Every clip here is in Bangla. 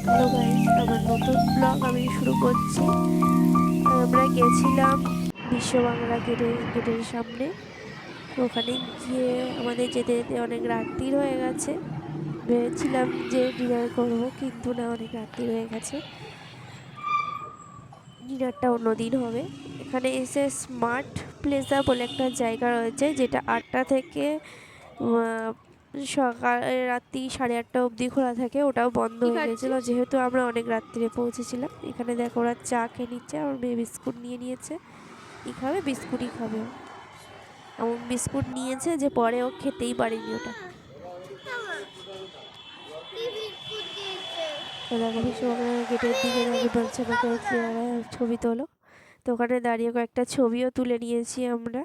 হ্যালো গাইস, আমার নতুন ব্লগ আমি শুরু করছি। আমরা গেছিলাম বিশ্ব বাংলা গেটের সামনে। তো ওখানে গিয়ে আমাদের যেতে যেতে অনেক রাত্রির হয়ে গেছে। ভেবেছিলাম যে ডিনার করব, কিন্তু না, অনেক রাত্রির হয়ে গেছে। ডিনারটা অন্যদিন হবে। এখানে এসে স্মার্ট প্লেজা বলে একটা জায়গা রয়েছে, যেটা 8টা থেকে সকাল রাত্রি 8:30 অবধি খোলা থাকে। ওটাও বন্ধ হয়ে গেছিলো যেহেতু আমরা অনেক রাত্রিরে পৌঁছেছিলাম। এখানে দেখো ওরা চা খেয়ে নিচ্ছে, আমার মেয়ে বিস্কুট নিয়ে নিয়েছে। কি খাবে? বিস্কুটই খাবে। এমন বিস্কুট নিয়েছে যে পরে ও খেতেই পারেনি ওটা। তো দেখো বিশ্ববাংলা গেটের দিকে দাঁড়িয়ে বলছে আমাকে ছবি তোলো। তো ওখানে দাঁড়িয়ে কয়েকটা ছবিও তুলে নিয়েছি আমরা।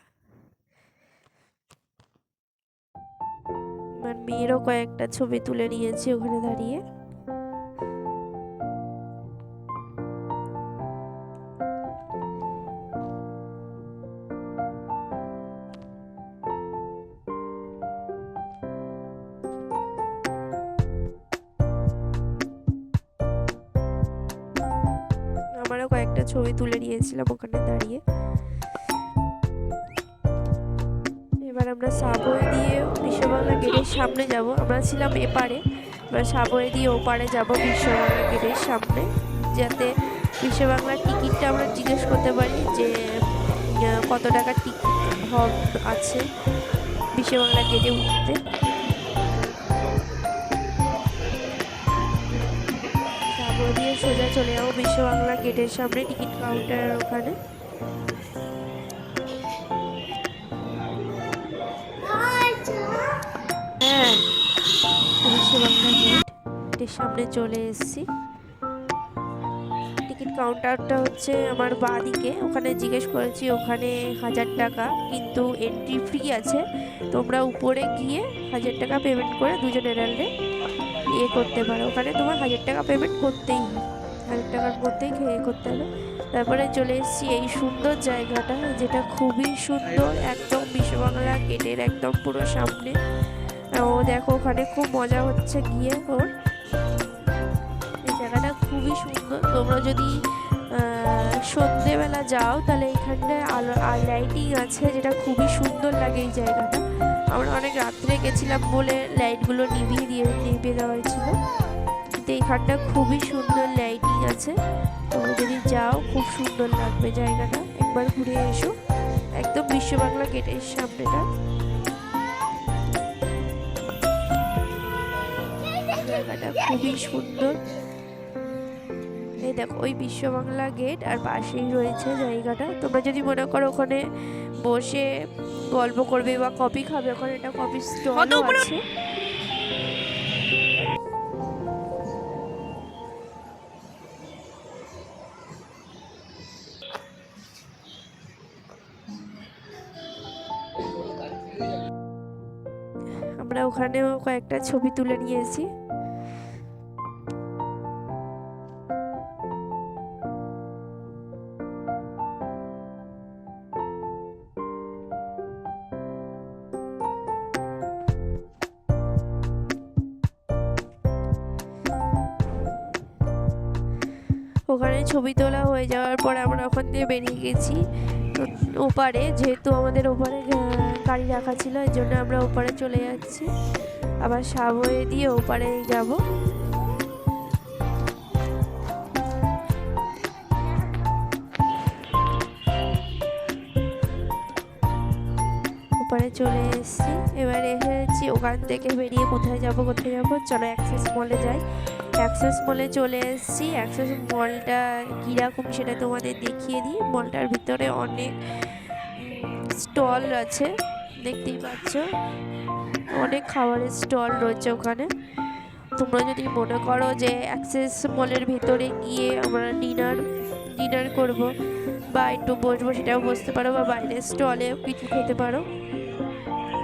আমার মেয়েরও কয়েকটা ছবি তুলে নিয়েছি ওখানে দাঁড়িয়ে। আমারও কয়েকটা ছবি তুলে নিয়েছিলাম ওখানে দাঁড়িয়ে। এবার আমরা সাবওয়ে দিয়ে বিশ্ববাংলা গেটের সামনে যাব। আমরা ছিলাম এপারে, এবার সাবওয়ে দিয়ে ওপারে যাব বিশ্ববাংলা গেটের সামনে, যাতে বিশ্ববাংলার টিকিটটা আমরা জিজ্ঞেস করতে পারি যে কত টাকা টিকিট আছে বিশ্ববাংলা গেটে উঠতে। সাবওয়ে দিয়ে সোজা চলে যাবো বিশ্ববাংলা গেটের সামনে টিকিট কাউন্টারের ওখানে। হ্যাঁ, বিশ্ববাংলা গেটের সামনে চলে এসেছি। টিকিট কাউন্টারটা হচ্ছে আমার বাঁ দিকে। ওখানে জিজ্ঞেস করেছি, ওখানে 1000 টাকা, কিন্তু এন্ট্রি ফ্রি আছে। তোমরা উপরে গিয়ে 1000 টাকা পেমেন্ট করে দুজন এরালে করতে পারো। ওখানে তোমার 1000 টাকা পেমেন্ট করতেই হবে, 1000 টাকার মধ্যেই করতে হবে। তারপরে চলে এসেছি এই সুন্দর জায়গাটা, যেটা খুবই সুন্দর, একদম বিশ্ববাংলা গেটের একদম পুরো সামনে। ও দেখো ওখানে খুব মজা হচ্ছে গিয়ে ওর। এই জায়গাটা খুবই সুন্দর। তোমরা যদি সন্ধেবেলা যাও তাহলে এখানটায় আলো আর লাইটিং আছে, যেটা খুবই সুন্দর লাগে এই জায়গাটা। আমরা অনেক রাত্রে গেছিলাম বলে লাইটগুলো নিভিয়ে দেওয়া হয়েছিল, কিন্তু এইখানটা খুবই সুন্দর লাইটিং আছে। তোমরা যদি যাও খুব সুন্দর লাগবে জায়গাটা, একবার ঘুরে এসো। একদম বিশ্ববাংলা গেটের সামনেটা জায়গাটা খুবই সুন্দর। এই দেখো ওই বিশ্ববাংলা গেট, আর পাশেই রয়েছে জায়গাটা। তোমরা যদি মনে করো ওখানে বসে গল্প করবে বা কফি খাবে, ওখানে একটা কফি স্টলও আছে। আমরা ওখানেও কয়েকটা ছবি তুলে নিয়েছি। ওখানে ছবি তোলা হয়ে যাওয়ার পর আমরা ওখান থেকে বেরিয়ে গেছি ওপারে। যেহেতু আমাদের ওপারে গাড়ি রাখা ছিল, এই জন্য আমরা ওপারে চলে যাচ্ছি। আবার সাবওয়ে দিয়ে ওপারে যাব। ওপারে চলে এসেছি। এবার এসেছি, ওখান থেকে বেরিয়ে কোথায় যাব চলো অ্যাক্সেস মলে যাই। অ্যাক্সেস মলে চলে এসেছি। অ্যাক্সেস মলটা কীরকম সেটা তোমাদের দেখিয়ে দিই। মলটার ভিতরে অনেক স্টল আছে, দেখতেই পাচ্ছ, অনেক খাবারের স্টল রয়েছে ওখানে। তোমরা যদি মনে করো যে অ্যাক্সেস মলের ভিতরে গিয়ে আমরা ডিনার করব বা একটু বসবো, সেটাও বসতে পারো, বা বাইরের স্টলেও কিছু খেতে পারো।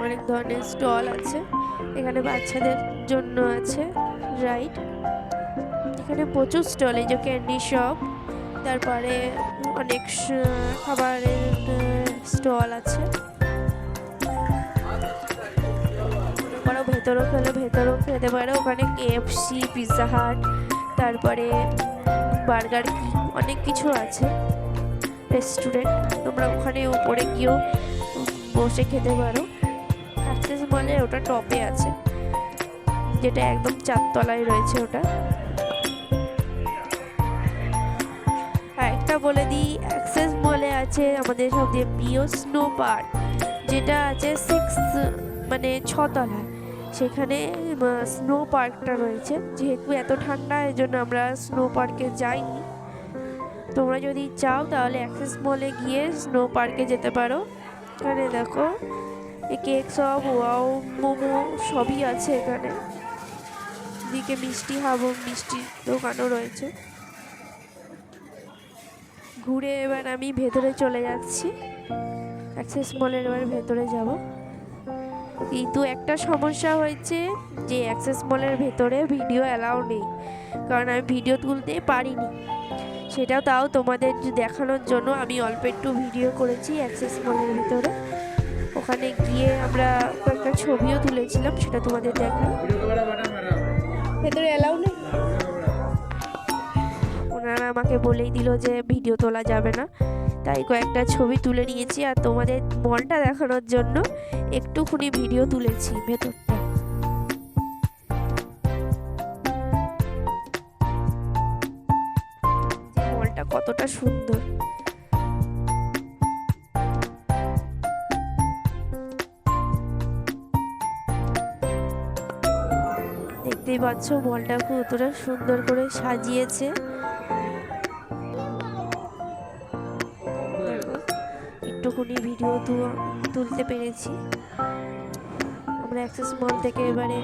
অনেক ধরনের স্টল আছে এখানে। বাচ্চাদের জন্য আছে রাইড। এখানে প্রচুর স্টল, এই যে ক্যান্ডি শপ, তারপরে অনেক খাবারের স্টল আছে। ভেতরেও খেতে পারো। ওখানে KFC, পিৎজা হাট, তারপরে বার্গার কিং, অনেক কিছু আছে রেস্টুরেন্ট। তোমরা ওখানে উপরে গিয়েও বসে খেতে পারো। অ্যাক্সেস মলে ওটা টপে আছে, যেটা একদম 4 তলায় রয়েছে ওটা। একটা বলে দিই, অ্যাক্সেস মলে আছে আমাদের সবথেকে প্রিয় স্নো পার্ক, যেটা আছে 6 তলায়। সেখানে স্নো পার্কটা রয়েছে। যেহেতু এত ঠান্ডা, এই জন্য আমরা স্নো পার্কে যাইনি। তোমরা যদি চাও তাহলে অ্যাক্সেস মলে গিয়ে স্নো পার্কে যেতে পারো। এখানে দেখো কেক সব, ওয়াও, মোমো সবই আছে এখানে। দিকে মিষ্টির দোকানও রয়েছে। ঘুরে এবার আমি ভেতরে চলে যাচ্ছি, অ্যাক্সেস মলের এবার ভেতরে যাব। কিন্তু একটা সমস্যা হয়েছে যে অ্যাক্সেস মলের ভেতরে ভিডিও অ্যালাউ নেই, কারণ আমি ভিডিও তুলতে পারিনি। সেটা তাও তোমাদের দেখানোর জন্য আমি অল্প একটু ভিডিও করেছি অ্যাক্সেস মলের ভিতরে। ওখানে গিয়ে আমরা কয়েকটা ছবিও তুলেছিলাম, সেটা তোমাদের দেখাই। ভেতরে অ্যালাউ নেই, ওনারা আমাকে বলেই দিল যে ভিডিও তোলা যাবে না। তাই কয়েকটা ছবি তুলে নিয়েছি, আর তোমাদের মলটা দেখানোর জন্য একটুখানি ভিডিও তুলেছি ভেতরটা। মলটা কতটা সুন্দর, দেখতেই পাচ্ছ। মলটা কতটা সুন্দর করে সাজিয়েছে। একটুখানি ভিডিও তুলতে পেরেছি। আমরা অ্যাক্সেস মল থেকে এবারে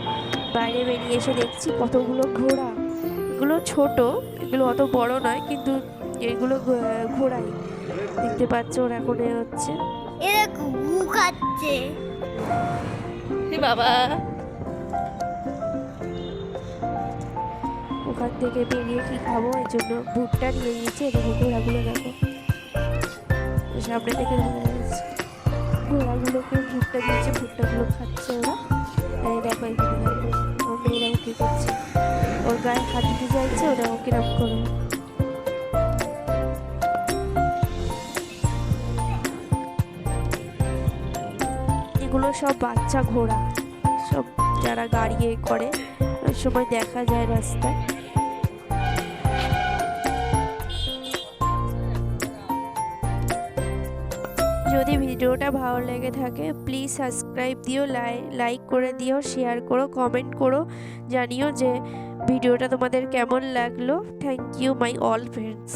বাইরে বেরিয়ে এসে দেখছি কতগুলো ঘোড়া। এগুলো ছোট, এগুলো অত বড় নয়, কিন্তু এগুলো ঘোড়াই। দেখতে পাচ্ছ ওরা এখন হচ্ছে এরা ঘু খাচ্ছে। বাবা, ওখান থেকে বেরিয়ে কি খাবো, এই জন্য ভুট্টা নিয়ে নিয়েছি। এরকম ঘোড়াগুলো দেখো, সামনে থেকে দেখা যাচ্ছে। ঘোড়াগুলোকে ভুট্টা দিয়েছে, ভুট্টাগুলো খাচ্ছে ওরা। এই দেখো এখানে দেখো আমার মেয়েরাও কি করছে, ওর গায়ে হাত দিতে চাইছে, ওরা কিরম করে। এগুলো সব বাচ্চা ঘোড়া, সব যারা গাড়ি করে ওই সময় দেখা যায় রাস্তায়। যদি ভিডিওটা ভালো লেগে থাকে প্লিজ সাবস্ক্রাইব দিও, লাইক করে দিও, শেয়ার করো, কমেন্ট করো, জানিও যে ভিডিওটা তোমাদের কেমন লাগলো। Thank you my all friends.